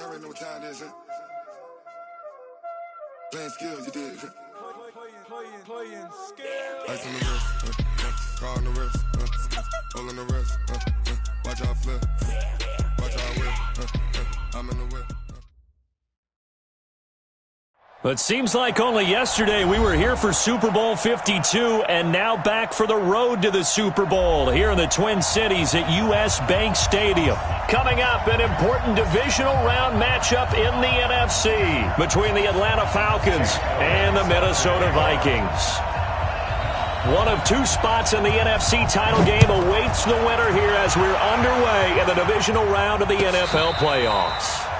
Y'all already know what time it is, huh? Playing skills, you did. Playing skills. Ice on the wrist, car on the wrist, hole in the wrist, watch out flip, watch out whip, I'm in the whip. But it seems like only yesterday we were here for Super Bowl 52 and now back for the road to the Super Bowl here in the Twin Cities at U.S. Bank Stadium. Coming up, an important divisional round matchup in the NFC between the Atlanta Falcons and the Minnesota Vikings. One of two spots in the NFC title game awaits the winner here as we're underway in the divisional round of the NFL playoffs.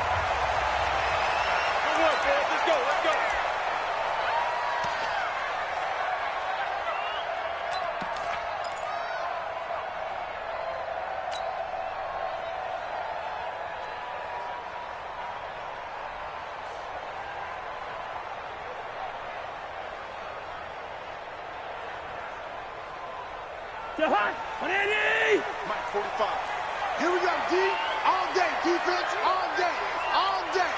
Mike 45. Here we go, D. All day. Defense, all day. All day.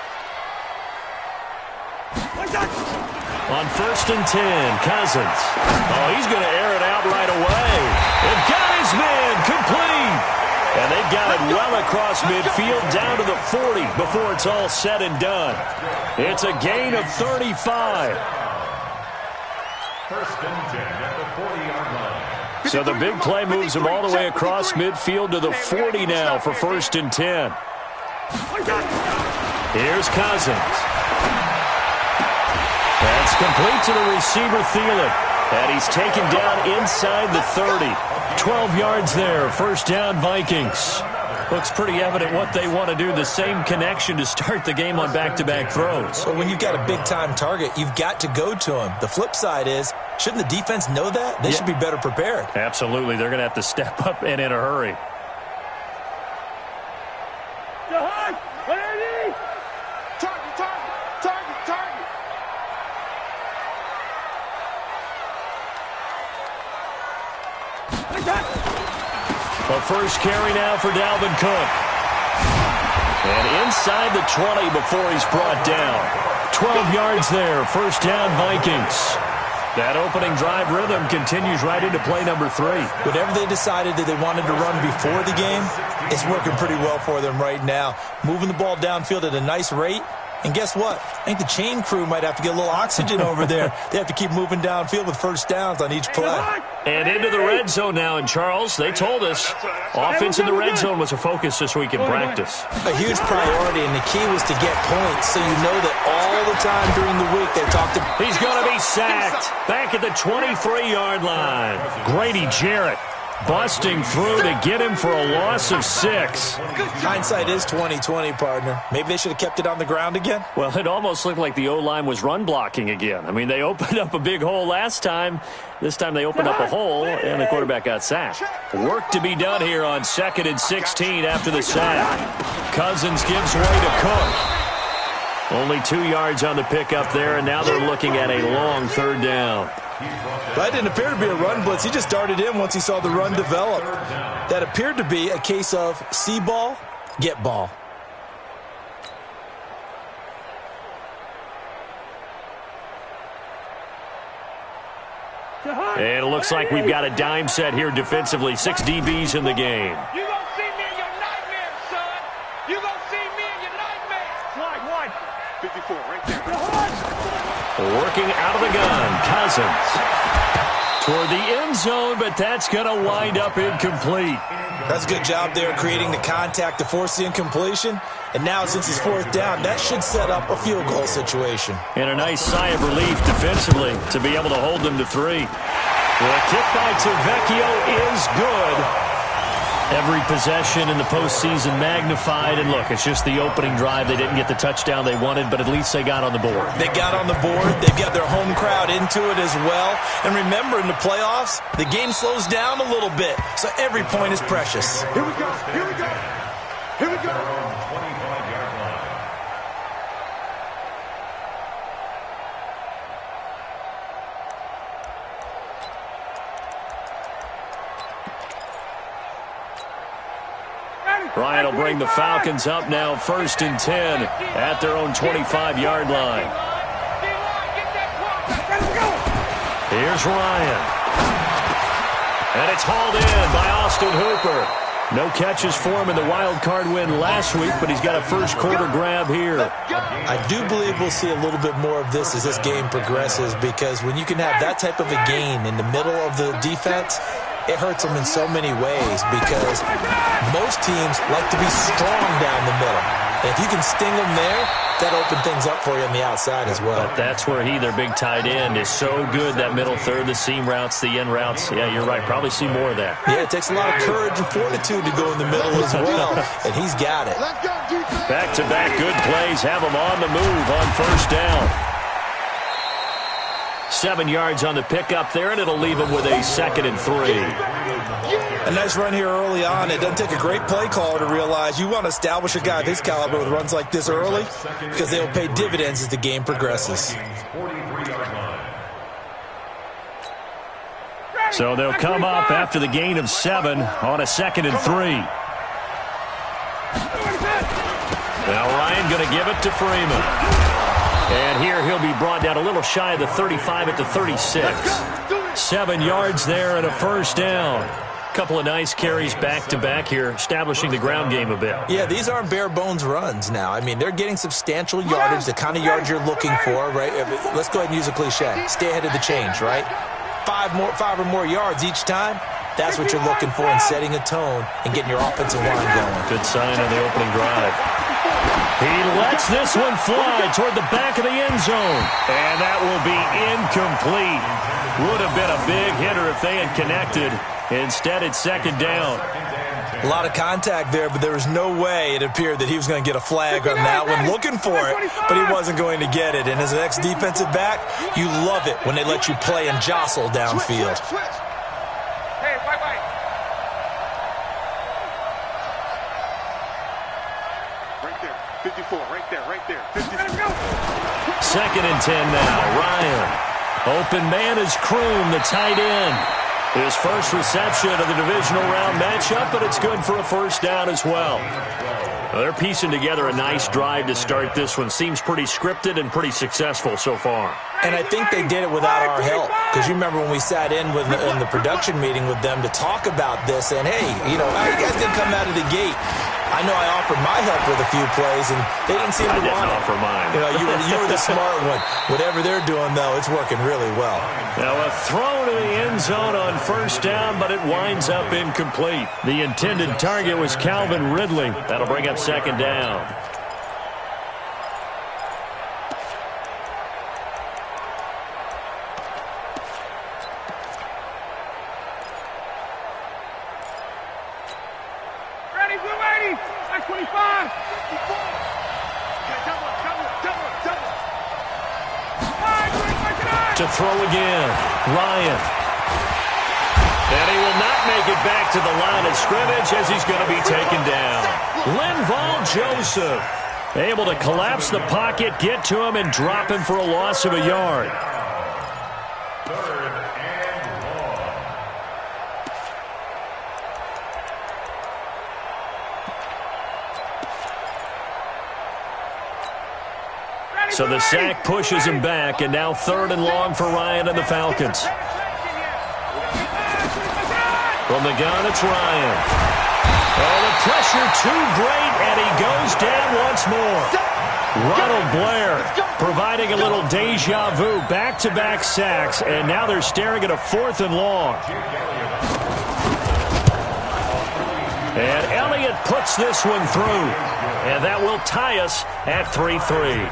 On 1st and 10, Cousins. Oh, he's going to air it out right away. They've got his man complete. And they've got it well across midfield down to the 40 before it's all said and done. It's a gain of 35. 1st and 10 at the 40-yard line. So the big play moves him all the way across midfield to the 40 now for 1st and 10. Here's Cousins. That's complete to the receiver, Thielen. And he's taken down inside the 30. 12 yards there, 1st down Vikings. Looks pretty evident what they want to do. The same connection to start the game on back-to-back throws. Well, when you've got a big-time target, you've got to go to him. The flip side is, shouldn't the defense know that? They should be better prepared. Absolutely. They're going to have to step up and in a hurry. The first carry now for Dalvin Cook. And inside the 20 before he's brought down. 12 yards there, 1st down Vikings. That opening drive rhythm continues right into play number 3. Whatever they decided that they wanted to run before the game, it's working pretty well for them right now. Moving the ball downfield at a nice rate. And guess what? I think the chain crew might have to get a little oxygen over there. They have to keep moving downfield with 1st downs on each play. And into the red zone now. And Charles, they told us offense in the red zone was a focus this week in practice. A huge priority, and the key was to get points so you know that all the time during the week they talked to... He's going to be sacked back at the 23-yard line. Grady Jarrett busting through to get him for a loss of 6. Hindsight is 20/20, partner. Maybe they should have kept it on the ground again. Well, it almost looked like the O-line was run blocking again. I mean, they opened up a big hole last time. This time they opened up a hole, and the quarterback got sacked. Work to be done here on 2nd and 16 after the sack. Cousins gives way to Cook. Only 2 yards on the pickup there, and now they're looking at a long 3rd down. That didn't appear to be a run blitz. He just darted in once he saw the run develop. That appeared to be a case of see ball, get ball. And it looks like we've got a dime set here defensively. 6 DBs in the game. You gonna see me in your nightmares, son. You gonna see me in your nightmares. One. 54, right there. Working out of the gun, Cousins. Toward the end zone, but that's going to wind up incomplete. That's a good job there creating the contact to force the incompletion. And now, since it's 4th down, that should set up a field goal situation. And a nice sigh of relief defensively to be able to hold them to 3. The kick by Tavecchio is good. Every possession in the postseason magnified. And look, it's just the opening drive. They didn't get the touchdown they wanted, but at least they got on the board. They got on the board. They've got their home crowd into it as well. And remember, in the playoffs, the game slows down a little bit. So every point is precious. Here we go. Here we go. Here we go. Ryan will bring the Falcons up now 1st and 10 at their own 25-yard line. Here's Ryan. And it's hauled in by Austin Hooper. No catches for him in the wild card win last week, but he's got a first quarter grab here. I do believe we'll see a little bit more of this as this game progresses, because when you can have that type of a gain in the middle of the defense, it hurts them in so many ways, because most teams like to be strong down the middle. And if you can sting them there, that opens things up for you on the outside as well. But that's where their big tight end, is so good, that middle third, the seam routes, the in routes. Yeah, you're right. Probably see more of that. Yeah, it takes a lot of courage and fortitude to go in the middle as well, and he's got it. Back-to-back good plays have him on the move on 1st down. 7 yards on the pickup there, and it'll leave him with a 2nd and 3. A nice run here early on. It doesn't take a great play caller to realize you want to establish a guy of his caliber with runs like this early, because they'll pay dividends as the game progresses. So they'll come up after the gain of 7 on a 2nd and 3. Now Ryan going to give it to Freeman. And here he'll be brought down a little shy of the 35 at the 36. 7 yards there and a 1st down. Couple of nice carries back-to-back here, establishing the ground game a bit. Yeah, these aren't bare-bones runs now. I mean, they're getting substantial yardage, the kind of yards you're looking for, right? Let's go ahead and use a cliche. Stay ahead of the change, right? 5 or more yards each time. That's what you're looking for in setting a tone and getting your offensive line going. Good sign on the opening drive. He lets this one fly toward the back of the end zone. And that will be incomplete. Would have been a big hitter if they had connected. Instead, it's 2nd down. A lot of contact there, but there was no way it appeared that he was going to get a flag on that one. Looking for it, but he wasn't going to get it. And as an ex-defensive back, you love it when they let you play and jostle downfield. Hey, bye-bye. Right there. 54. Right there. 54. 2nd and 10 now. Ryan. Open man is Kroom, the tight end. His first reception of the divisional round matchup, but it's good for a 1st down as well. They're piecing together a nice drive to start this one. Seems pretty scripted and pretty successful so far. And I think they did it without our help, because you remember when we sat in the production meeting with them to talk about this, and hey, you guys didn't come out of the gate. I know I offered my help with a few plays, and they didn't seem to want it. I didn't offer mine. You were the smart one. Whatever they're doing, though, it's working really well. Now a throw to the end zone on 1st down, but it winds up incomplete. The intended target was Calvin Ridley. That'll bring up 2nd down. Ready, blue 80. That's 25. To throw again, Ryan. And he will not make it back to the line of scrimmage as he's going to be taken down. Linval Joseph able to collapse the pocket, get to him, and drop him for a loss of a yard. 3rd and 1. So the sack pushes him back, and now 3rd and long for Ryan and the Falcons. From the gun, it's Ryan. Oh, the pressure too great, and he goes down once more. Ronald Blair providing a little deja vu, back-to-back sacks, and now they're staring at a 4th and long. And Elliott puts this one through, and that will tie us at 3-3.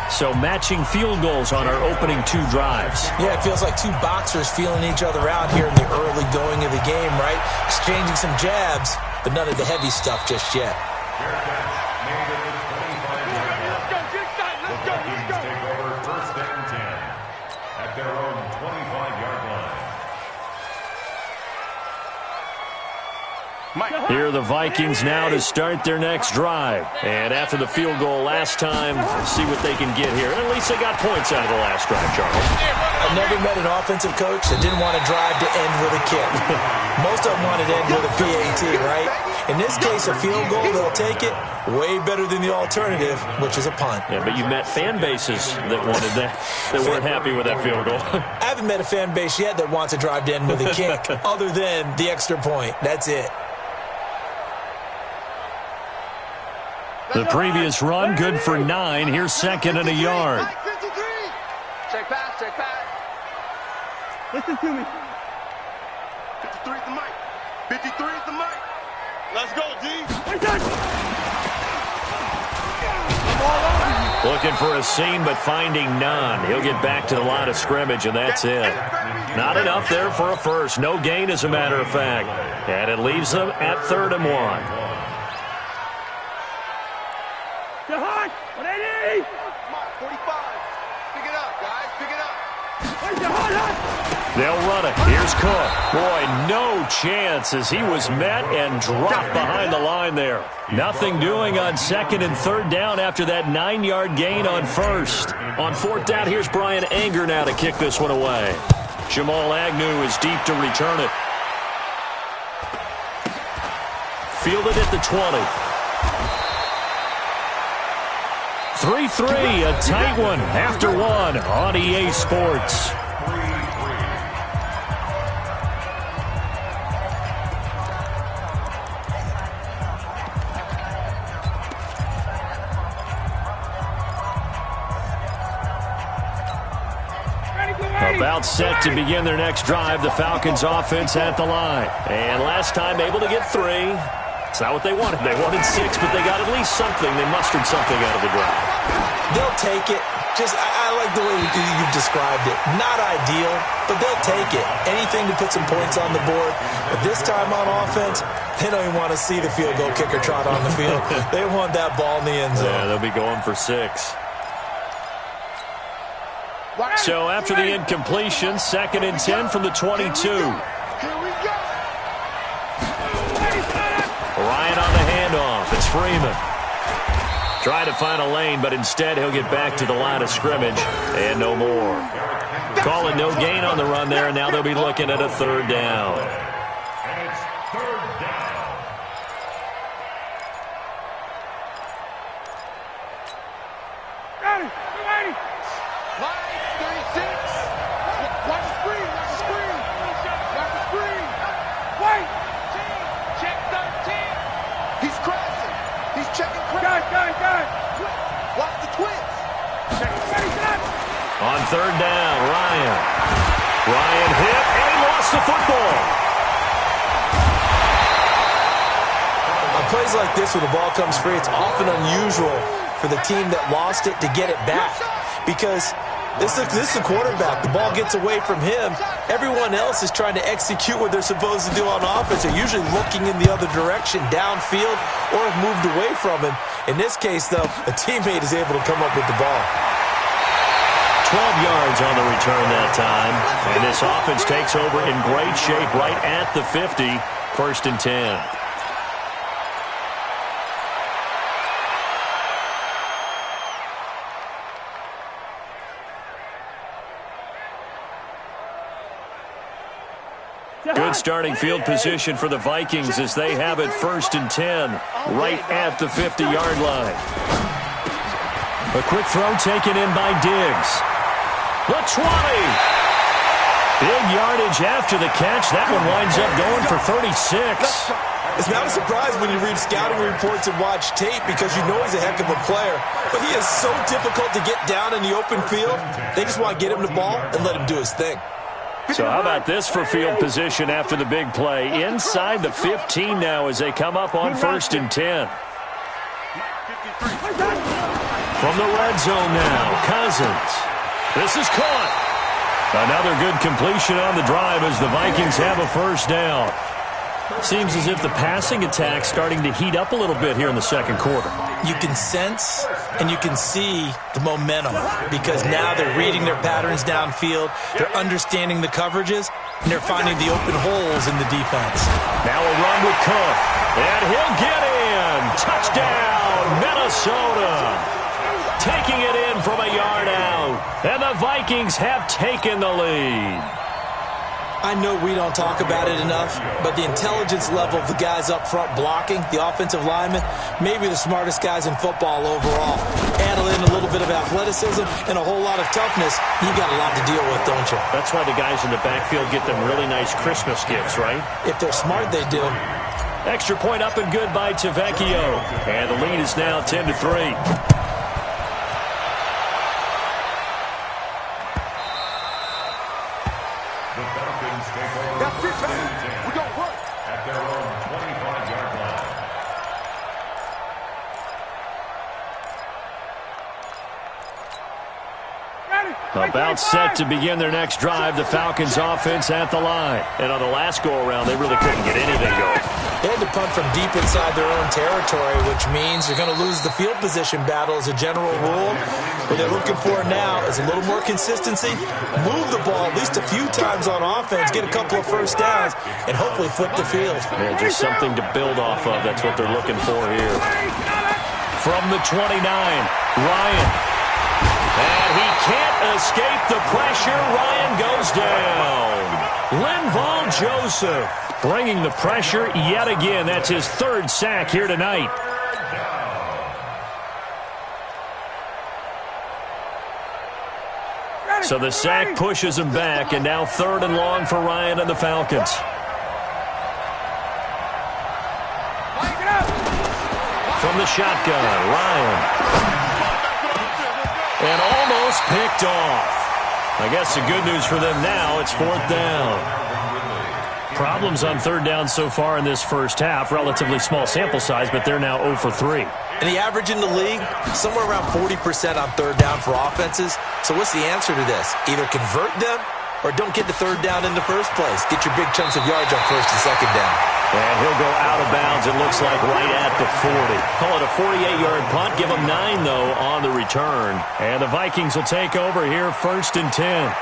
So matching field goals on our opening 2 drives. Yeah, it feels like 2 boxers feeling each other out here in the early going of the game, right? Exchanging some jabs, but none of the heavy stuff just yet. Take over 1st and 10 at their own 25-yard line. Here are the Vikings now to start their next drive. And after the field goal last time, see what they can get here. At least they got points out of the last drive, Charles. I've never met an offensive coach that didn't want to drive to end with a kick. Most of them wanted to end with a PAT, right? In this case, a field goal, they'll take it. Way better than the alternative, which is a punt. Yeah, but you met fan bases that wanted that, that weren't happy with that field goal. I haven't met a fan base yet that wants to drive to end with a kick, other than the extra point. That's it. The previous run, good for 9. Here's second and a yard. Check pass, check pass. Listen to me. 53 is the mic. 53 is the mic. Let's go, D. Looking for a seam, but finding none. He'll get back to the line of scrimmage, and that's it. Not enough there for a first. No gain, as a matter of fact. And it leaves them at 3rd and 1. Jahan, 180. 45. Pick it up, guys. Pick it up. Hey, Jahan. They'll run it. Here's Cook. Boy, no chance as he was met and dropped behind the line there. Nothing doing on 2nd and 3rd down after that 9-yard gain on 1st. On 4th down, here's Brian Anger now to kick this one away. Jamal Agnew is deep to return it. Fielded at the 20. 3-3, a tight one after one on EA Sports. About set to begin their next drive, the Falcons offense at the line. And last time able to get 3. It's not what they wanted. They wanted 6, but they got at least something. They mustered something out of the drive. They'll take it. I like the way you've described it. Not ideal, but they'll take it. Anything to put some points on the board. But this time on offense, they don't even want to see the field goal kicker trot on the field. They want that ball in the end zone. Yeah, they'll be going for 6. So after the incompletion, 2nd and 10 from the 22. Ryan on the handoff. It's Freeman. Trying to find a lane, but instead he'll get back to the line of scrimmage and no more. Calling no gain on the run there, and now they'll be looking at a 3rd down. And it's 3rd down. Ready, ready. Line 36. Watch the screen. Watch the screen. Watch the screen. Wait. Check 13. He's crashing. He's checking Got crash. it. Watch the twins. Ready, set. On 3rd down, Ryan. Ryan hit, and he lost the football. On plays like this, when the ball comes free, it's often unusual for the team that lost it to get it back. Because this is the quarterback. The ball gets away from him. Everyone else is trying to execute what they're supposed to do on offense. They're usually looking in the other direction, downfield, or have moved away from him. In this case, though, a teammate is able to come up with the ball. 12 yards on the return that time. And this offense takes over in great shape right at the 50. 1st and 10. Good starting field position for the Vikings as they have it 1st and 10 right at the 50-yard line. A quick throw taken in by Diggs. The 20. Big yardage after the catch. That one winds up going for 36. It's not a surprise when you read scouting reports and watch tape because you know he's a heck of a player. But he is so difficult to get down in the open field. They just want to get him the ball and let him do his thing. So how about this for field position after the big play? Inside the 15 now as they come up on 1st and 10. From the red zone now, Cousins. This is caught. Another good completion on the drive as the Vikings have a 1st down. Seems as if the passing attack's starting to heat up a little bit here in the second quarter. You can sense and you can see the momentum because now they're reading their patterns downfield, they're understanding the coverages, and they're finding the open holes in the defense. Now a run with Cook, and he'll get in. Touchdown, Minnesota. Taking it in from a yard out, and the Vikings have taken the lead. I know we don't talk about it enough, but the intelligence level of the guys up front blocking, the offensive linemen, maybe the smartest guys in football overall. Add in a little bit of athleticism and a whole lot of toughness, you got a lot to deal with, don't you? That's why the guys in the backfield get them really nice Christmas gifts, right? If they're smart, they do. Extra point up and good by Tavecchio, and the lead is now 10-3. That's it, baby. We don't work. At their own 25-yard line. About set to begin their next drive, the Falcons offense at the line. And on the last go-around, they really couldn't get anything going. They had to punt from deep inside their own territory, which means you're going to lose the field position battle as a general rule. What they're looking for now is a little more consistency, move the ball at least a few times on offense, get a couple of first downs, and hopefully flip the field. Yeah, just something to build off of. That's what they're looking for here. From the 29, Ryan. And he can't escape the pressure. Ryan goes down. Linval Joseph bringing the pressure yet again. That's his third sack here tonight. So the sack pushes him back, and now 3rd and long for Ryan and the Falcons. From the shotgun, Ryan. And almost picked off. I guess the good news for them now, it's 4th down. Problems on 3rd down so far in this first half. Relatively small sample size, but they're now 0 for 3. And the average in the league, somewhere around 40% on 3rd down for offenses. So what's the answer to this? Either convert them or don't get the 3rd down in the first place. Get your big chunks of yards on 1st and 2nd down. And he'll go out of bounds, it looks like, right at the 40. Call it a 48-yard punt. Give them 9, though, on the return. And the Vikings will take over here, 1st and 10.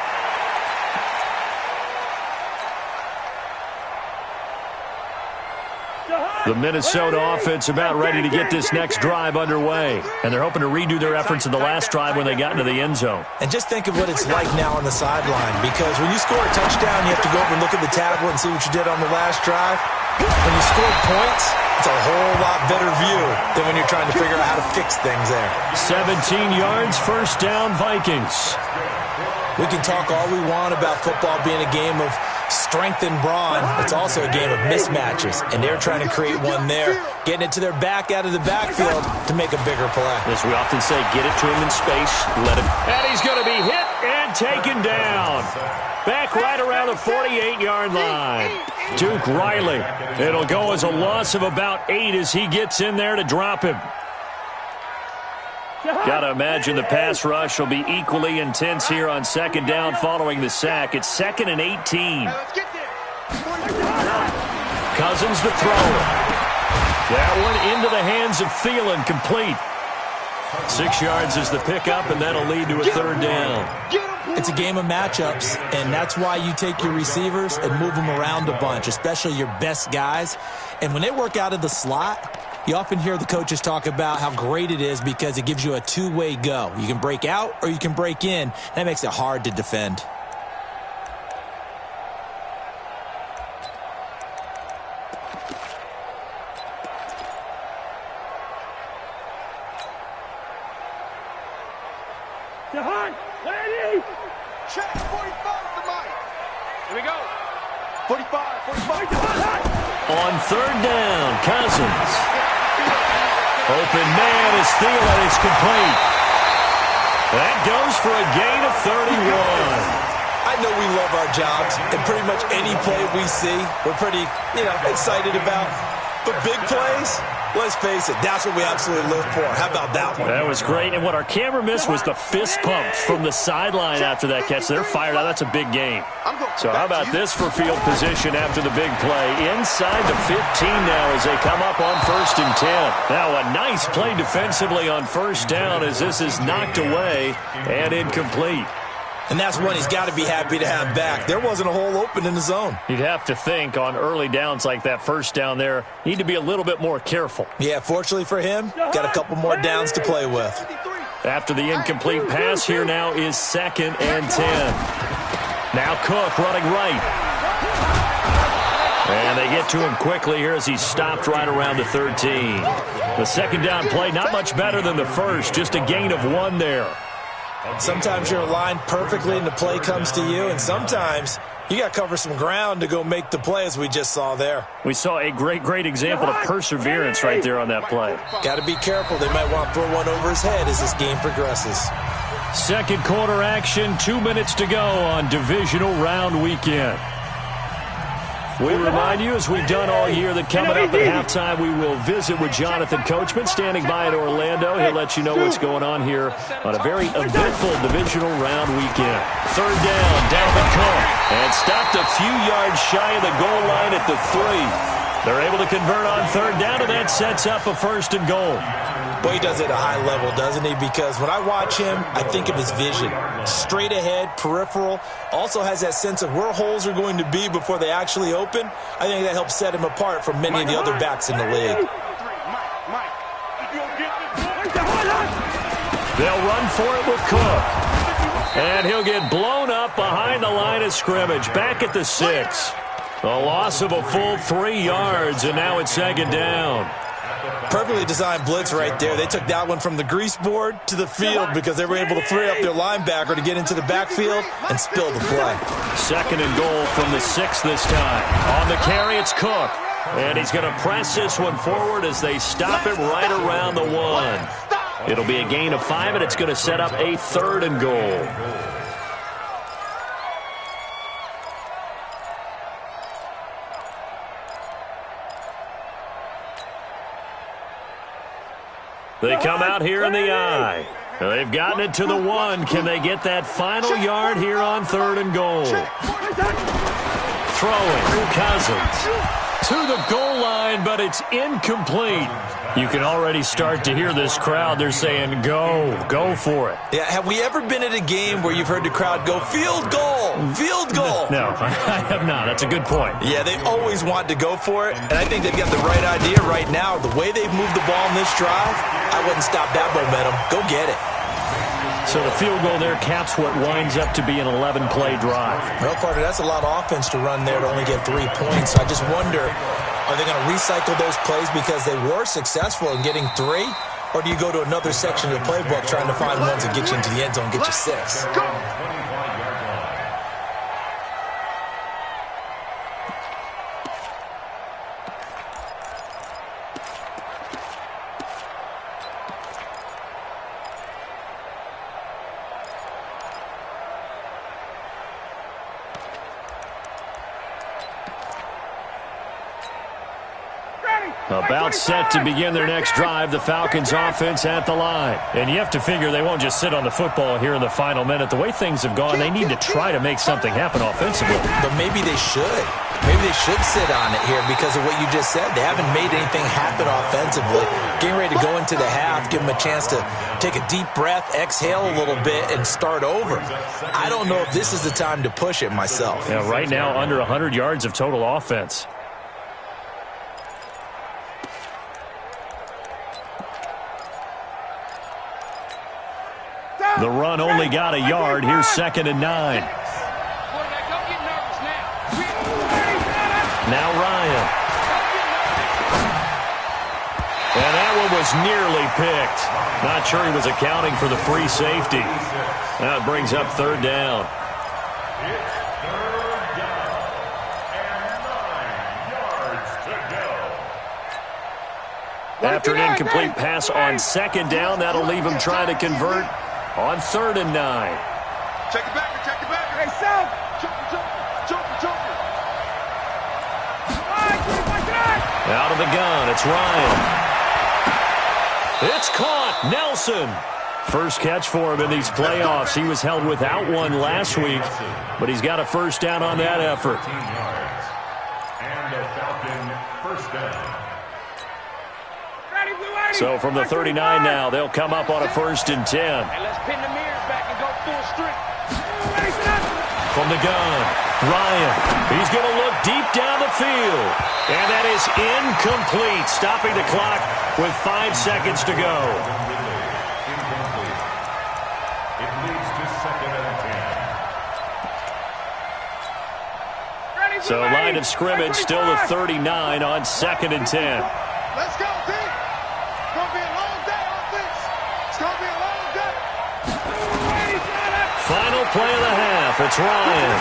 The Minnesota offense about ready to get this next drive underway. And they're hoping to redo their efforts in the last drive when they got into the end zone. And just think of what it's like now on the sideline, because when you score a touchdown, you have to go over and look at the tablet and see what you did on the last drive. When you score points, it's a whole lot better view than when you're trying to figure out how to fix things there. 17 yards, 1st down, Vikings. We can talk all we want about football being a game of strength and brawn. It's also a game of mismatches, and they're trying to create one there, getting it to their back out of the backfield to make a bigger play. As we often say, get it to him in space, let him. And he's going to be hit and taken down. Back right around the 48-yard line. Duke Riley. It'll go as a loss of about 8 as he gets in there to drop him. Got to imagine the pass rush will be equally intense here on 2nd down following the sack. It's 2nd and 18. Cousins to throw. That one into the hands of Thielen, complete. 6 yards is the pickup, and that'll lead to a 3rd down. It's a game of matchups, and that's why you take your receivers and move them around a bunch, especially your best guys. And when they work out of the slot, you often hear the coaches talk about how great it is because it gives you a two-way go. You can break out or you can break in. That makes it hard to defend. Check 45 to Mike. Here we go. 45. On 3rd down, Cousins. Open man is Thielen. It's complete. That goes for a gain of 31. I know we love our jobs, and pretty much any play we see, we're pretty, excited about. But big plays, Let's face it, that's what we absolutely live for. How about that one? That was great. And what our camera missed was the fist pump from the sideline after that catch. They're fired out. That's a big game. So how about this for field position after the big play? Inside the 15 now as they come up on 1st and 10. Now a nice play defensively on 1st down as this is knocked away and incomplete. And that's one he's got to be happy to have back. There wasn't a hole open in the zone. You'd have to think on early downs like that 1st down there, need to be a little bit more careful. Yeah, fortunately for him, got a couple more downs to play with. After the incomplete pass, here now is 2nd and 10. Now Cook running right. And they get to him quickly here as he's stopped right around the 13. The 2nd down play, not much better than the first, just a gain of 1 there. Sometimes you're aligned perfectly and the play comes to you, and sometimes you got to cover some ground to go make the play as we just saw there. We saw a great example of perseverance right there on that play. Got to be careful. They might want to throw one over his head as this game progresses. 2nd quarter action, 2 minutes to go on divisional round weekend. We remind you, as we've done all year, that coming up at halftime, we will visit with Jonathan Coachman, standing by in Orlando. He'll let you know what's going on here on a very eventful divisional round weekend. 3rd down, Dalvin Cook, and stopped a few yards shy of the goal line at the 3. They're able to convert on 3rd down, and that sets up a 1st and goal. Boy, he does it at a high level, doesn't he? Because when I watch him, I think of his vision. Straight ahead, peripheral. Also has that sense of where holes are going to be before they actually open. I think that helps set him apart from many of the other backs in the league. They'll run for it with Cook. And he'll get blown up behind the line of scrimmage. Back at the 6. A loss of a full 3 yards, and now it's 2nd down. Perfectly designed blitz right there. They took that one from the grease board to the field because they were able to free up their linebacker to get into the backfield and spill the play. 2nd and goal from the 6 this time. On the carry, it's Cook. And he's going to press this one forward as they stop it right around the 1. It'll be a gain of 5, and it's going to set up a 3rd and goal. They come out here in the I. They've gotten it to the 1. Can they get that final yard here on 3rd and goal? Throwing, Cousins to the goal line, but it's incomplete. You can already start to hear this crowd. They're saying, go for it. Yeah, have we ever been at a game where you've heard the crowd go, field goal, field goal? No, I have not. That's a good point. Yeah, they always want to go for it, and I think they've got the right idea right now. The way they've moved the ball in this drive, I wouldn't stop that momentum. Go get it. So the field goal there caps what winds up to be an 11-play drive. Well, Carter, that's a lot of offense to run there to only get 3 points. So I just wonder, are they going to recycle those plays because they were successful in getting 3? Or do you go to another section of the playbook trying to find ones that get you into the end zone and get you 6? About set to begin their next drive, the Falcons offense at the line. And you have to figure they won't just sit on the football here in the final minute. The way things have gone, they need to try to make something happen offensively. But maybe they should. Maybe they should sit on it here because of what you just said. They haven't made anything happen offensively. Getting ready to go into the half, give them a chance to take a deep breath, exhale a little bit, and start over. I don't know if this is the time to push it myself. Yeah, right now under 100 yards of total offense. The run only got a yard. Here's 2nd and 9. Now Ryan. And that one was nearly picked. Not sure he was accounting for the free safety. Now it brings up 3rd down. After an incomplete pass on 2nd down, that'll leave him trying to convert on 3rd and 9. Check it back, check it back. Hey, Sam. Jumper. Out of the gun, it's Ryan. It's caught. Nelson. First catch for him in these playoffs. He was held without one last week, but he's got a first down on that effort. 14 yards. And a Falcon first down. So from the 39 now, they'll come up on a 1st and 10. And let's pin the mirrors back and go full strength. From the gun, Ryan. He's going to look deep down the field. And that is incomplete, stopping the clock with 5 seconds to go. Incomplete. It leads to 2nd and 10. So line of scrimmage still the 39 on 2nd and 10. Let's go, team. It's going to be a long day on this. It's going to be a long day. Final play of the half. It's Ryan.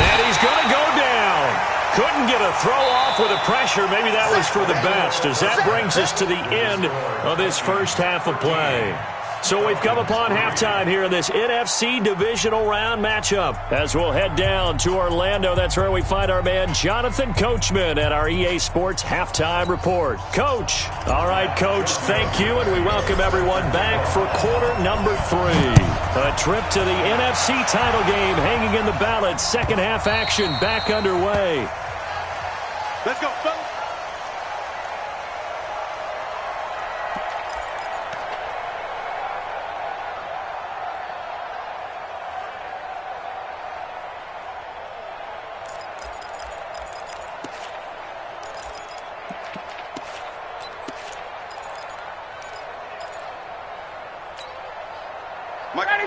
And he's going to go down. Couldn't get a throw off with the pressure. Maybe that was for the best, as that brings us to the end of this first half of play. So we've come upon halftime here in this NFC divisional round matchup. As we'll head down to Orlando, that's where we find our man Jonathan Coachman at our EA Sports Halftime Report. Coach. All right, Coach, thank you, and we welcome everyone back for quarter number 3. A trip to the NFC title game hanging in the balance. Second half action back underway. Let's go, fellas.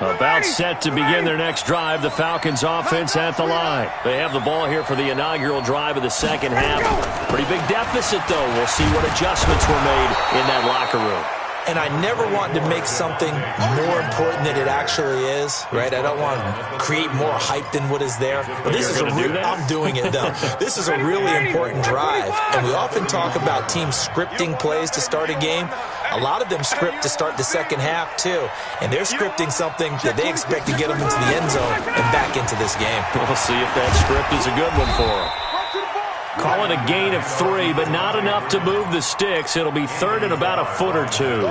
About set to begin their next drive, the Falcons offense at the line. They have the ball here for the inaugural drive of the second half. Pretty big deficit, though. We'll see what adjustments were made in that locker room. And I never want to make something more important than it actually is, right? I don't want to create more hype than what is there. But this is I'm doing it, though. This is a really important drive. And we often talk about teams scripting plays to start a game. A lot of them script to start the second half, too. And they're scripting something that they expect to get them into the end zone and back into this game. We'll see if that script is a good one for them. Call it a gain of 3, but not enough to move the sticks. It'll be 3rd and about a foot or 2.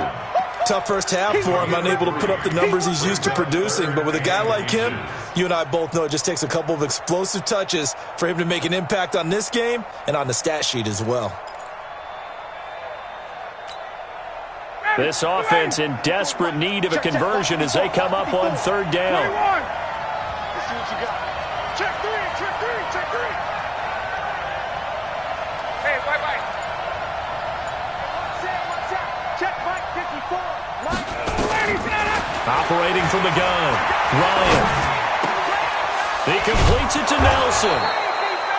Tough first half for him, unable to put up the numbers he's used to producing. But with a guy like him, you and I both know it just takes a couple of explosive touches for him to make an impact on this game and on the stat sheet as well. This offense in desperate need of a conversion as they come up on 3rd down. Let's see what you got. Check 3, check 3, check 3. Hey, bye-bye. Watch out. Check Mike 54. Mike. Operating from the gun, Ryan. He completes it to Nelson.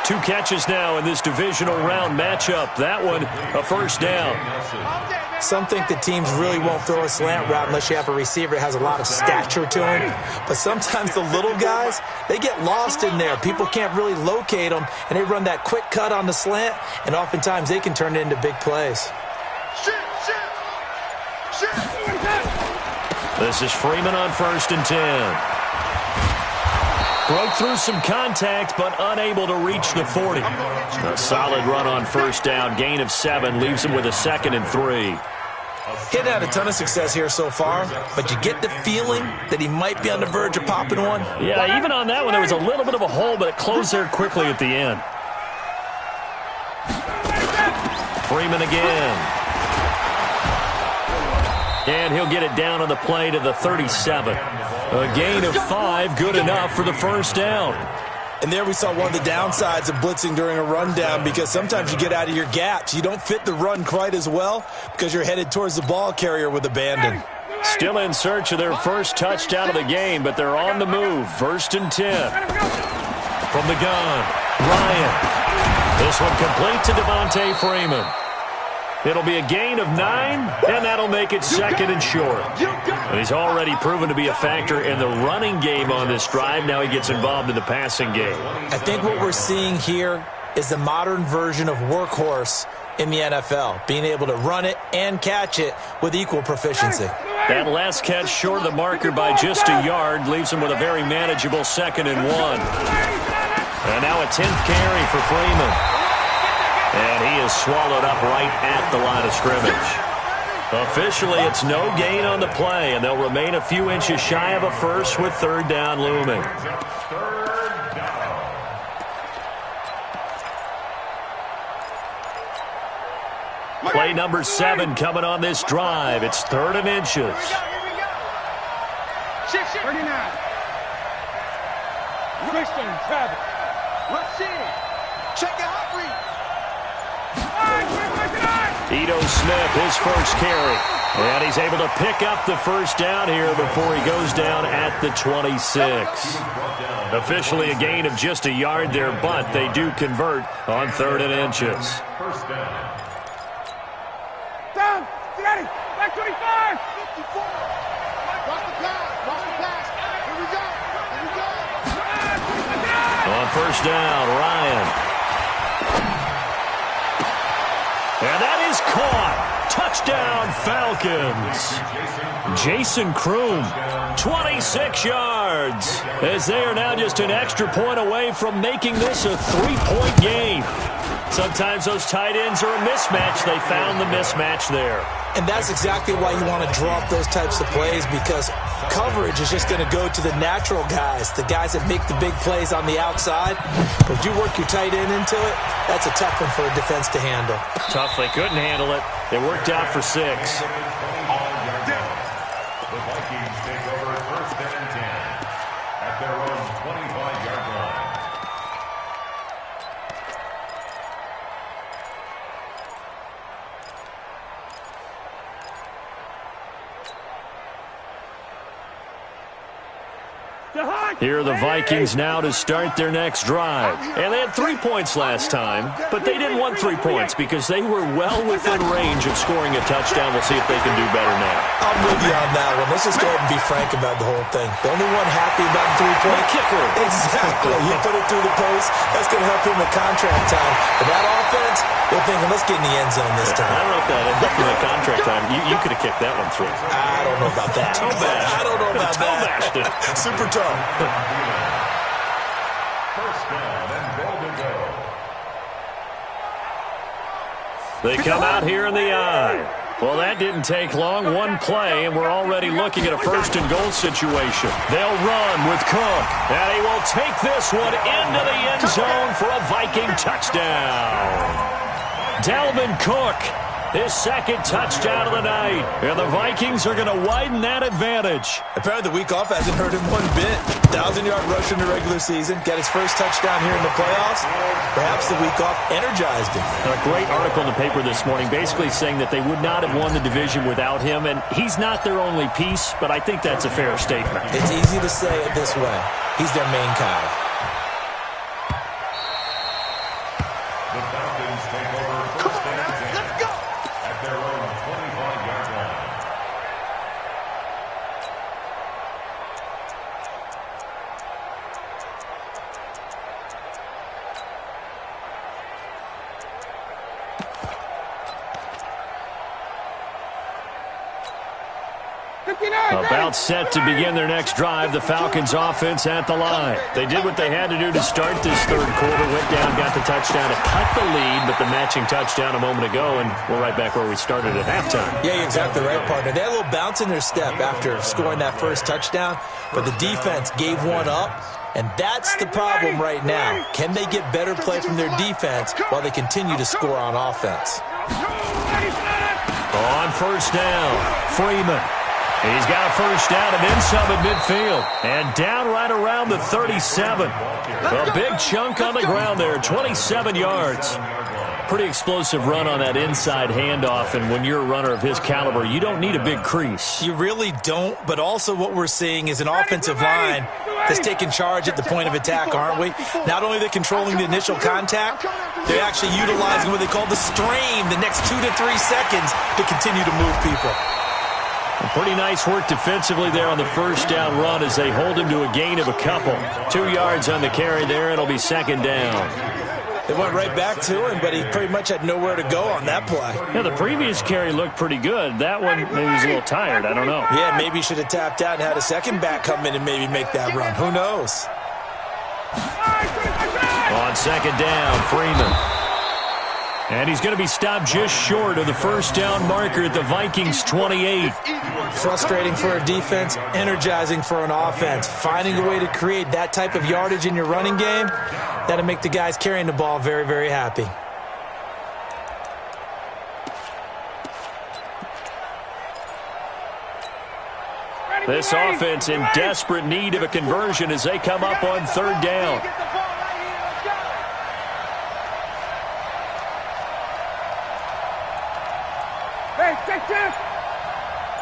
2 catches now in this divisional round matchup. That one, a first down. Some think that teams really won't throw a slant route unless you have a receiver that has a lot of stature to him. But sometimes the little guys, they get lost in there. People can't really locate them, and they run that quick cut on the slant, and oftentimes they can turn it into big plays. This is Freeman on 1st and 10. Broke through some contact, but unable to reach the 40. A solid run on 1st down. Gain of 7 leaves him with a 2nd and 3. He hadn't had a ton of success here so far, but you get the feeling that he might be on the verge of popping one. Yeah, even on that one, there was a little bit of a hole, but it closed there quickly at the end. Freeman again. And he'll get it down on the play to the 37. A gain of 5, good enough for the first down. And there we saw one of the downsides of blitzing during a rundown, because sometimes you get out of your gaps. You don't fit the run quite as well because you're headed towards the ball carrier with abandon. Still in search of their first touchdown of the game, but they're on the move. 1st and 10. From the gun, Ryan. This one complete to Devontae Freeman. It'll be a gain of 9, and that'll make it 2nd and short. And he's already proven to be a factor in the running game on this drive. Now he gets involved in the passing game. I think what we're seeing here is the modern version of workhorse in the NFL, being able to run it and catch it with equal proficiency. That last catch short of the marker by just a yard leaves him with a very manageable 2nd and 1. And now a 10th carry for Freeman. And he is swallowed up right at the line of scrimmage. Officially, it's no gain on the play, and they'll remain a few inches shy of a first with third down looming. Play number 7 coming on this drive. It's 3rd and inches. Here we go. 39. Christian Travis. Let's see. Check it out, read. Ito Smith, his first carry. And he's able to pick up the first down here before he goes down at the 26. Officially a gain of just a yard there, but they do convert on 3rd and inches. First down. Down. Get ready. Back 25. 54. Cross the pass. Cross the pass. Here we go. Here we go. On first down, Ryan. And that is caught. Touchdown, Falcons. Jason Kroom, 26 yards. As they are now just an extra point away from making this a 3-point game. Sometimes those tight ends are a mismatch. They found the mismatch there. And that's exactly why you want to draw up those types of plays, because coverage is just going to go to the natural guys, the guys that make the big plays on the outside. But if you work your tight end into it, that's a tough one for a defense to handle. Tough. They couldn't handle it. It worked out for 6. The Vikings take over 1st and 10 at their own 25-yard line. Here are the Vikings now to start their next drive. And they had 3 points last time, but they didn't want 3 points because they were well within range of scoring a touchdown. We'll see if they can do better now. I'm with you on that one. Let's just go ahead and be frank about the whole thing. The only one happy about the 3-point kicker. Exactly. You put it through the post. That's going to help him with contract time. But that offense, they're thinking, let's get in the end zone this time. I don't know if that ended up in the contract time. You could have kicked that one through. I don't know about that. I don't know about that. Bashed it. Super tough. First down and goal to go. They come out here in the eye. Well, that didn't take long. One play, and we're already looking at a 1st and goal situation. They'll run with Cook, and he will take this one into the end zone for a Viking touchdown. Dalvin Cook, his 2nd touchdown of the night. And the Vikings are going to widen that advantage. Apparently the week off hasn't hurt him one bit. 1,000-yard rush in the regular season. Got his first touchdown here in the playoffs. Perhaps the week off energized him. A great article in the paper this morning basically saying that they would not have won the division without him. And he's not their only piece, but I think that's a fair statement. It's easy to say it this way. He's their main guy. The Falcons take over 1st and 10 at their own 25-yard line. About set to begin their next drive, the Falcons offense at the line. They did what they had to do to start this 3rd quarter, went down, got the touchdown to cut the lead, but the matching touchdown a moment ago, and we're right back where we started at halftime. Yeah, you're exactly right, partner. They had a little bounce in their step after scoring that first touchdown, but the defense gave one up, and that's the problem right now. Can they get better play from their defense while they continue to score on offense? On first down, Freeman. He's got a first down and then some at midfield. And down right around the 37. A big chunk on the ground there, 27 yards. Pretty explosive run on that inside handoff, and when you're a runner of his caliber, you don't need a big crease. You really don't, but also what we're seeing is an offensive line that's taking charge at the point of attack, aren't we? Not only are they controlling the initial contact, they're actually utilizing what they call the strain the next 2 to 3 seconds to continue to move people. Pretty nice work defensively there on the first down run as they hold him to a gain of a couple. 2 yards on the carry there. It'll be 2nd down. They went right back to him, but he pretty much had nowhere to go on that play. Yeah, the previous carry looked pretty good. That one, maybe he was a little tired. I don't know. Yeah, maybe he should have tapped out and had a second back come in and maybe make that run. Who knows? On 2nd down, Freeman. And he's going to be stopped just short of the first down marker at the Vikings 28. Frustrating for a defense, energizing for an offense. Finding a way to create that type of yardage in your running game, that'll make the guys carrying the ball very, very happy. This offense in desperate need of a conversion as they come up on third down. Hey, take this.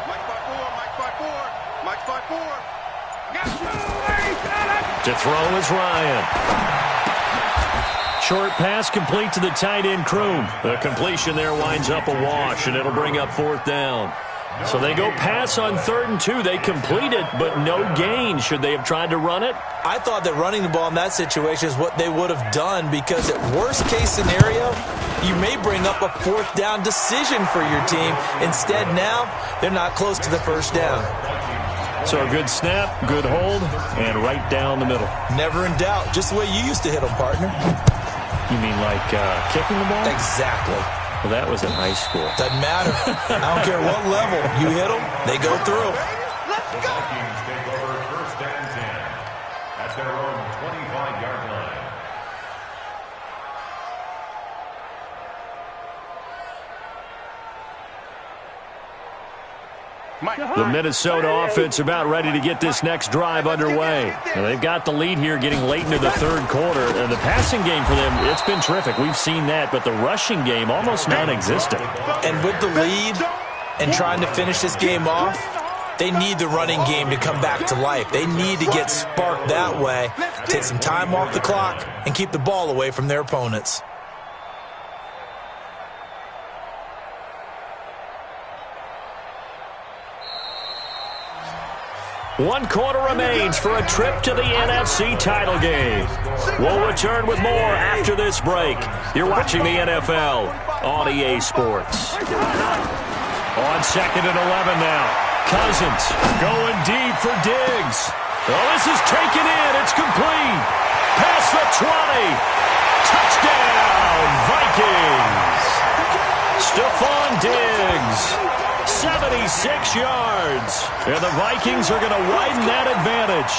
Mike 5-4. Mike 5-4. Got you. To throw is Ryan. Short pass complete to the tight end Kroom. The completion there winds up a wash, and it'll bring up fourth down. So they go pass on 3rd and 2. They complete it, but no gain. Should they have tried to run it? I thought that running the ball in that situation is what they would have done, because at worst case scenario, you may bring up a 4th down decision for your team. Instead, now, they're not close to the first down. So a good snap, good hold, and right down the middle. Never in doubt. Just the way you used to hit them, partner. You mean like kicking the ball? Exactly. Well, that was in high school. Doesn't matter. I don't care what level. You hit them, they go through. The Vikings take over first and 10 at their own 25-yard line. The Minnesota offense about ready to get this next drive underway. Now, they've got the lead here getting late into the third quarter. And the passing game for them, it's been terrific. We've seen that. But the rushing game, almost non-existent. And with the lead and trying to finish this game off, they need the running game to come back to life. They need to get sparked that way, take some time off the clock, and keep the ball away from their opponents. One quarter remains for a trip to the NFC title game. We'll return with more after this break. You're watching the NFL on EA Sports. On 2nd and 11 now. Cousins going deep for Diggs. Oh, this is taken in. It's complete. Past the 20. Touchdown, Vikings. Stephon Diggs. 76 yards. And the Vikings are going to widen that advantage.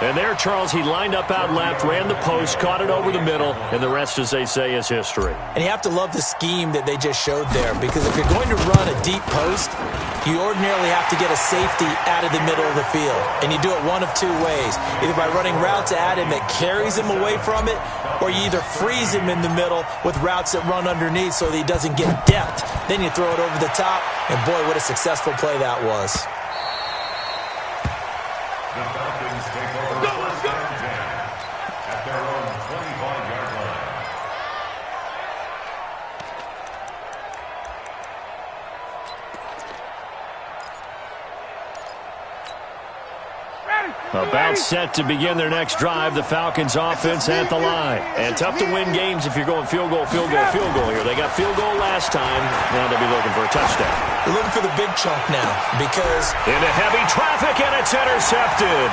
And there, Charles, he lined up out left, ran the post, caught it over the middle, and the rest, as they say, is history. And you have to love the scheme that they just showed there, because if you're going to run a deep post, you ordinarily have to get a safety out of the middle of the field. And you do it one of two ways, either by running routes at him that carries him away from it, or you either freeze him in the middle with routes that run underneath so that he doesn't get depth. Then you throw it over the top, and boy, what a successful play that was. The Falcons take over first and 10 at their own 25-yard line. About set to begin their next drive. The Falcons offense at the line. And tough to win games if you're going field goal, field goal, field goal here. They got field goal last time. Now they'll be looking for a touchdown. They're looking for the big chunk now, because into heavy traffic, and it's intercepted.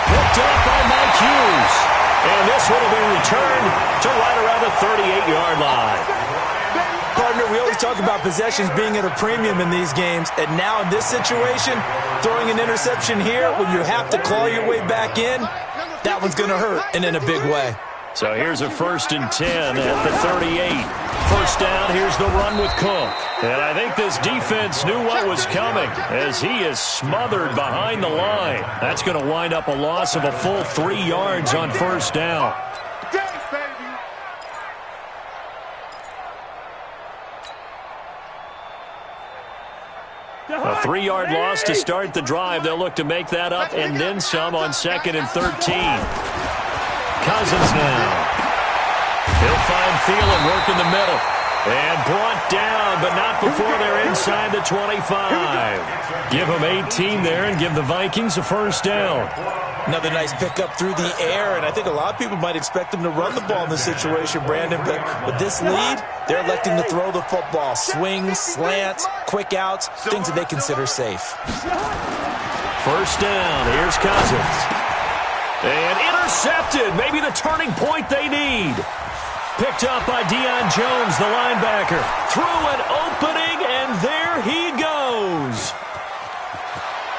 Picked up by Mike Hughes. And this one will be returned to right around the 38-yard line. Partner, we always talk about possessions being at a premium in these games, and now in this situation, throwing an interception here when you have to claw your way back in, that one's going to hurt, and in a big way. So here's a 1st and 10 at the 38. First down, here's the run with Cook. And I think this defense knew what was coming as he is smothered behind the line. That's going to wind up a loss of a full 3 yards on first down. A 3-yard loss to start the drive. They'll look to make that up and then some on 2nd and 13. Cousins now. He'll find Thielen working the middle. And brought down, but not before they're inside the 25. Give them 18 there and give the Vikings a first down. Another nice pickup through the air, and I think a lot of people might expect them to run the ball in this situation, Brandon, but with this lead, they're electing to throw the football. Swings, slants, quick outs, things that they consider safe. First down, here's Cousins. And intercepted, maybe the turning point they need. Picked up by Deion Jones, the linebacker. Through an opening, and there he goes.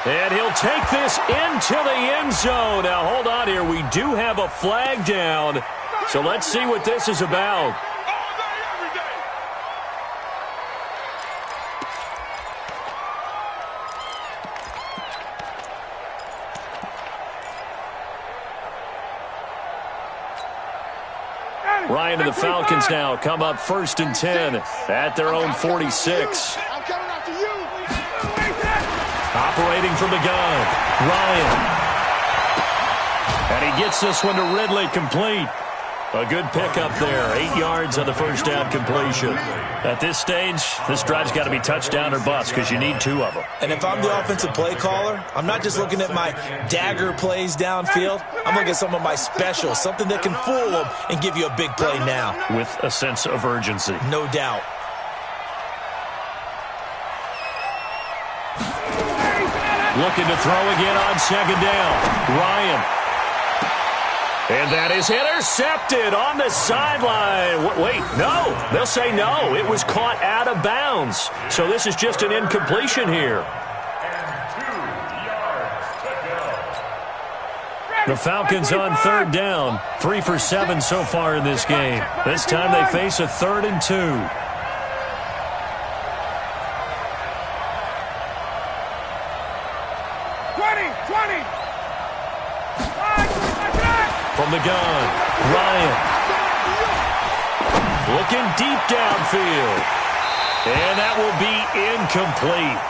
And he'll take this into the end zone. Now, hold on here. We do have a flag down. So let's see what this is about. Ryan and the Falcons now come up 1st and 10 at their own 46. I'm coming after you. Operating from the gun, Ryan. And he gets this one to Ridley, complete. A good pickup there, 8 yards on the first down completion. At this stage, this drive's got to be touchdown or bust because you need 2 of them. And if I'm the offensive play caller, I'm not just looking at my dagger plays downfield. I'm looking at some of my specials, something that can fool them and give you a big play now. With a sense of urgency. No doubt. Looking to throw again on 2nd down. Ryan. And that is intercepted on the sideline. Wait, no. They'll say no. It was caught out of bounds. So this is just an incompletion here. The Falcons on 3rd down. 3 for 7 so far in this game. This time they face a 3rd and 2. 20. From the gun, Ryan. Looking deep downfield. And that will be incomplete.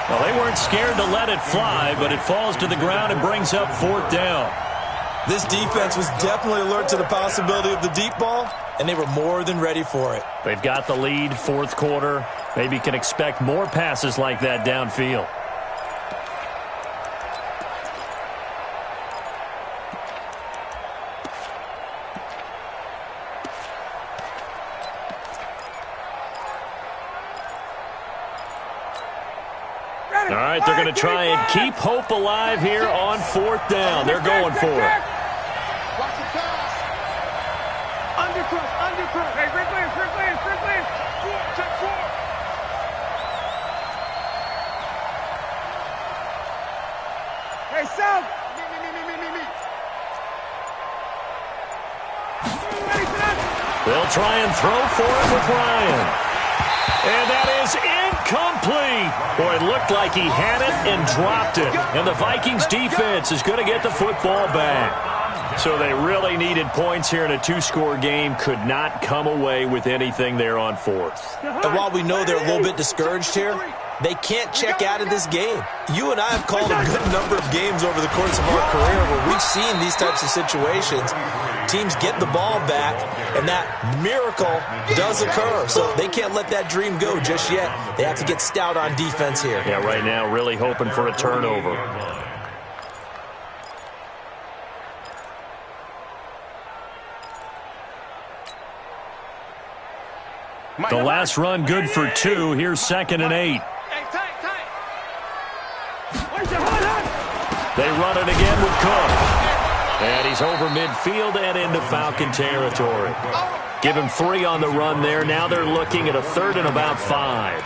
Well, they weren't scared to let it fly, but it falls to the ground and brings up 4th down. This defense was definitely alert to the possibility of the deep ball, and they were more than ready for it. They've got the lead, 4th quarter. Maybe can expect more passes like that downfield. All right, they're going to try and keep hope alive here on 4th down. They're going for it. Watch the pass. Undercut. Hey, Ridley. Check 4. Hey, South. Me. They'll try and throw for it with Ryan. And that is incomplete. Boy, it looked like he had it and dropped it. And the Vikings defense is going to get the football back. So they really needed points here in a 2-score game. Could not come away with anything there on 4th. And while we know they're a little bit discouraged here, they can't check out of this game. You and I have called a good number of games over the course of our career where we've seen these types of situations. Teams get the ball back, and that miracle does occur. So they can't let that dream go just yet. They have to get stout on defense here. Yeah, right now really hoping for a turnover. The last run good for 2. Here's 2nd and 8. They run it again with Cook. And he's over midfield and into Falcon territory. Give him 3 on the run there. Now they're looking at a 3rd and about 5.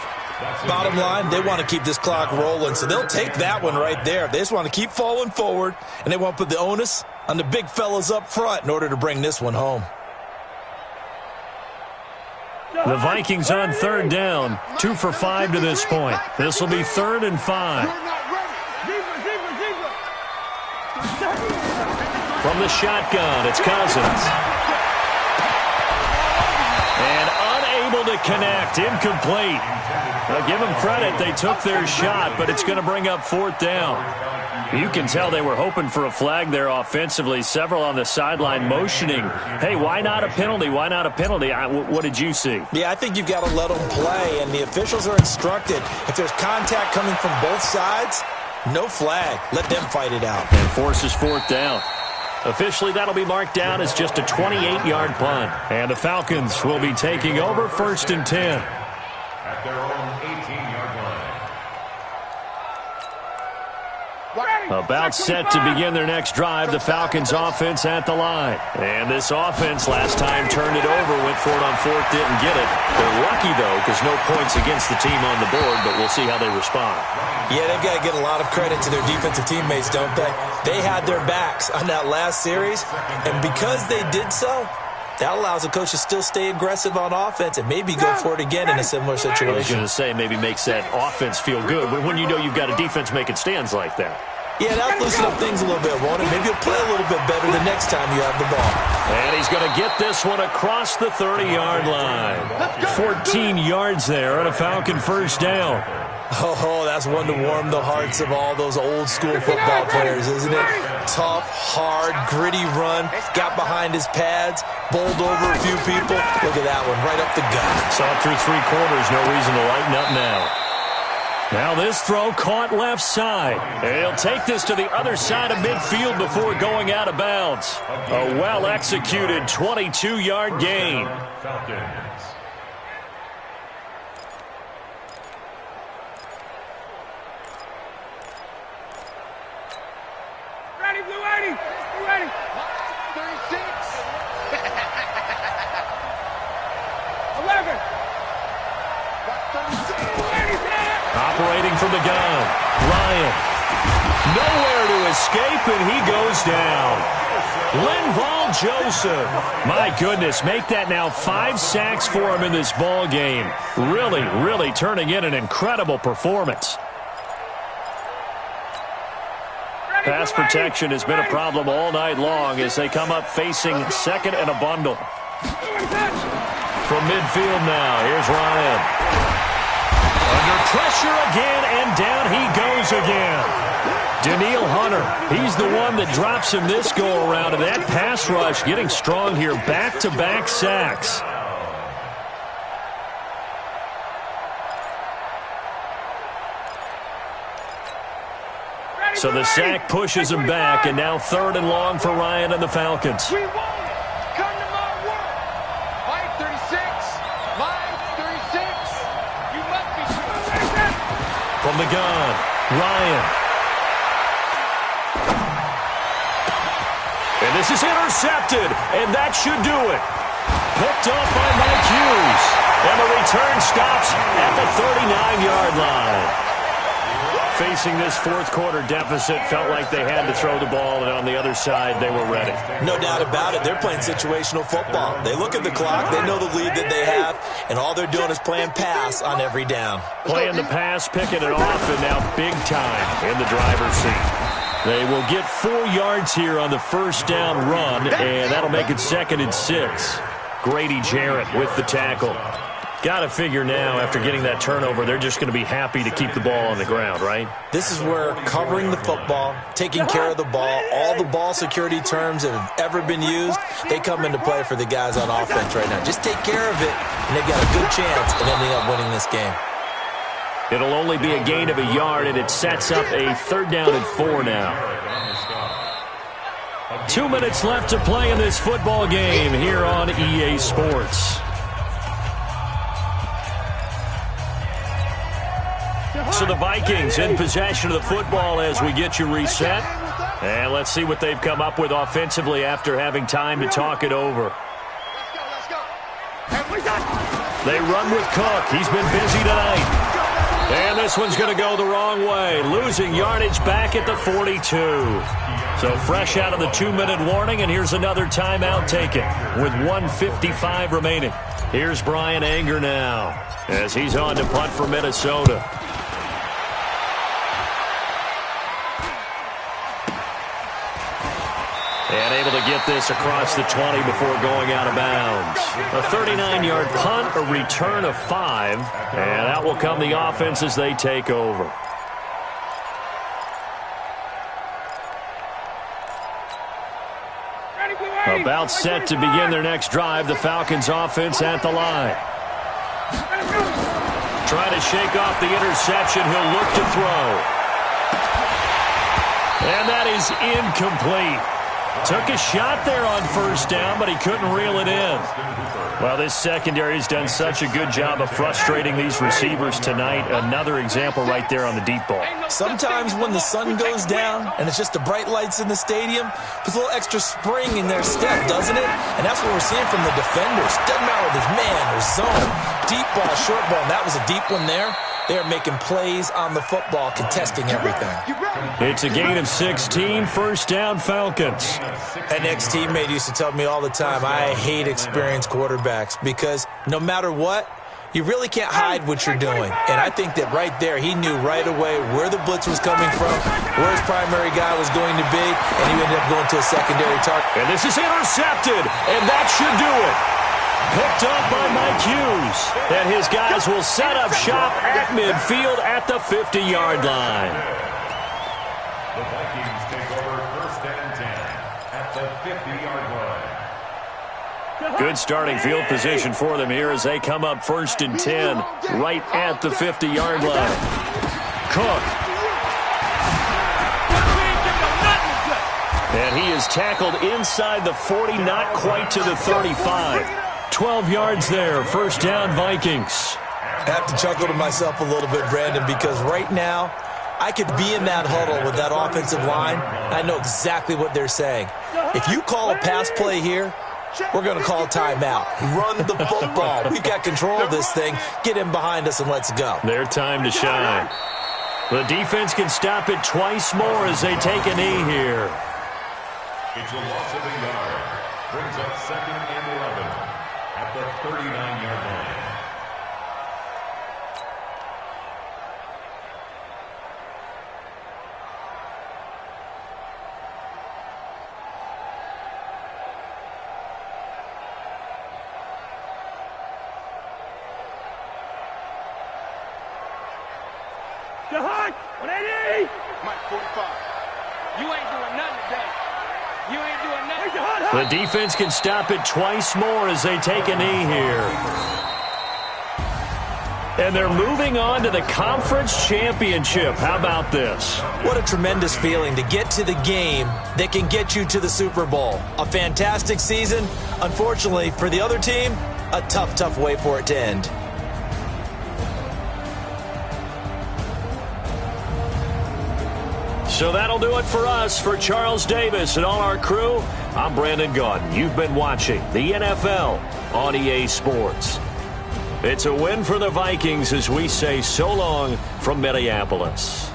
Bottom line, they want to keep this clock rolling, so they'll take that one right there. They just want to keep falling forward, and they want to put the onus on the big fellas up front in order to bring this one home. The Vikings on 3rd down. 2 for 5 to this point. This will be 3rd and 5. From the shotgun, it's Cousins. And unable to connect, incomplete. Now, give them credit, they took their shot, but it's going to bring up 4th down. You can tell they were hoping for a flag there offensively. Several on the sideline motioning. Hey, why not a penalty? Why not a penalty? What did you see? Yeah, I think you've got to let them play, and the officials are instructed. If there's contact coming from both sides, no flag. Let them fight it out. And forces 4th down. Officially, that'll be marked down as just a 28-yard punt. And the Falcons will be taking over 1st and 10. At their own 18-yard line. About set to begin their next drive, the Falcons offense at the line. And this offense last time turned it over, went for it on fourth, didn't get it. They're lucky, though, because no points against the team on the board, but we'll see how they respond. Yeah, they've got to get a lot of credit to their defensive teammates, don't they? They had their backs on that last series, and because they did so, that allows the coach to still stay aggressive on offense and maybe go for it again in a similar situation. I was going to say, maybe makes that offense feel good, but when you know you've got a defense making stands like that. Yeah, that'll loosen up things a little bit, won't it? Maybe you'll play a little bit better the next time you have the ball. And he's going to get this one across the 30-yard line. 14 yards there on a Falcon first down. Oh, that's one to warm the hearts of all those old-school football players, isn't it? Tough, hard, gritty run, got behind his pads, bowled over a few people. Look at that one, right up the gut. Saw it through three quarters, no reason to lighten up now. Now this throw caught left side. And he'll take this to the other side of midfield before going out of bounds. A well-executed 22-yard gain. Ready, Blue 80. You ready? 36. 11. Operating from the gun. Ryan. Nowhere to escape, and he goes down. Linval Joseph. My goodness, make that now 5 sacks for him in this ball game. Really, really turning in an incredible performance. Pass protection has been a problem all night long as they come up facing second and a bundle. From midfield now, here's Ryan. Under pressure again, and down he goes again. Daniil Hunter, he's the one that drops him this go-around, and that pass rush getting strong here. Back-to-back sacks. So the sack pushes him back, and now 3rd and long for Ryan and the Falcons. We won it. Come to my world. Line 36. Line 36. You must be From the gun, Ryan. And this is intercepted, and that should do it. Picked off by Mike Hughes. And the return stops at the 39-yard line. Facing this fourth quarter deficit, felt like they had to throw the ball, and on the other side, they were ready. No doubt about it. They're playing situational football. They look at the clock, they know the lead that they have, and all they're doing is playing pass on every down. Playing the pass, picking it off, and now big time in the driver's seat. They will get 4 yards here on the first down run, and that'll make it 2nd and 6. Grady Jarrett with the tackle. Got to figure now, after getting that turnover, they're just going to be happy to keep the ball on the ground, right? This is where covering the football, taking care of the ball, all the ball security terms that have ever been used, they come into play for the guys on offense right now. Just take care of it, and they've got a good chance of ending up winning this game. It'll only be a gain of a yard, and it sets up a 3rd down and 4 now. 2 minutes left to play in this football game here on EA Sports. So the Vikings in possession of the football as we get you reset. And let's see what they've come up with offensively after having time to talk it over. They run with Cook. He's been busy tonight. And this one's going to go the wrong way. Losing yardage back at the 42. So fresh out of the 2-minute warning, and here's another timeout taken with 1:55 remaining. Here's Brian Anger now as he's on to punt for Minnesota. And able to get this across the 20 before going out of bounds. A 39-yard punt, a return of 5, and out will come the offense as they take over. About set to begin their next drive, the Falcons offense at the line. Trying to shake off the interception, he'll look to throw. And that is incomplete. Took a shot there on first down, but he couldn't reel it in. Well, this secondary has done such a good job of frustrating these receivers tonight. Another example right there on the deep ball. Sometimes when the sun goes down and it's just the bright lights in the stadium, puts a little extra spring in their step, doesn't it? And that's what we're seeing from the defenders. Doesn't matter whether it's man or zone. Deep ball, short ball, and that was a deep one there. They're making plays on the football, contesting everything. It's a gain of 16, first down Falcons. An ex-teammate used to tell me all the time, I hate experienced quarterbacks because no matter what, you really can't hide what you're doing. And I think that right there, he knew right away where the blitz was coming from, where his primary guy was going to be, and he ended up going to a secondary target. And this is intercepted, and that should do it. Picked up by Mike Hughes. And his guys will set up shop at midfield at the 50-yard line. The Vikings take over first and 10 at the 50-yard line. Good starting field position for them here as they come up first and 10 right at the 50-yard line. Cook. And he is tackled inside the 40, not quite to the 35. 12 yards there, first down Vikings. I have to chuckle to myself a little bit, Brandon, because right now I could be in that huddle with that offensive line. I know exactly what they're saying. If you call a pass play here, we're going to call a timeout. Run the football. We've got control of this thing. Get in behind us and let's go. Their time to shine. The defense can stop it twice more as they take a knee here. It's a loss of a yard. Brings up second and 11 at the 39-yard line. Jahan, 180. Mike 45. You ain't doing nothing today. You ain't doing nothing. The defense can stop it twice more as they take a knee here. And they're moving on to the conference championship. How about this? What a tremendous feeling to get to the game that can get you to the Super Bowl. A fantastic season. Unfortunately, for the other team, a tough, tough way for it to end. So that'll do it for us. For Charles Davis and all our crew, I'm Brandon Gaudin. You've been watching the NFL on EA Sports. It's a win for the Vikings as we say so long from Minneapolis.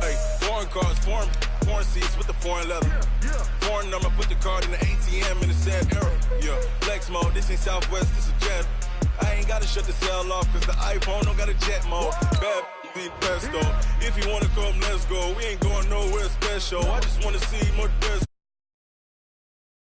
Hey, foreign cards, foreign seats with the foreign leather. Foreign number, put the card in the ATM in the sad era. Yeah, flex mode, this ain't Southwest, this a jet. I ain't gotta shut the cell off, cause the iPhone don't got a jet mode. Bad need pesto. If you wanna come, let's go. We ain't going nowhere special. I just wanna see more desert.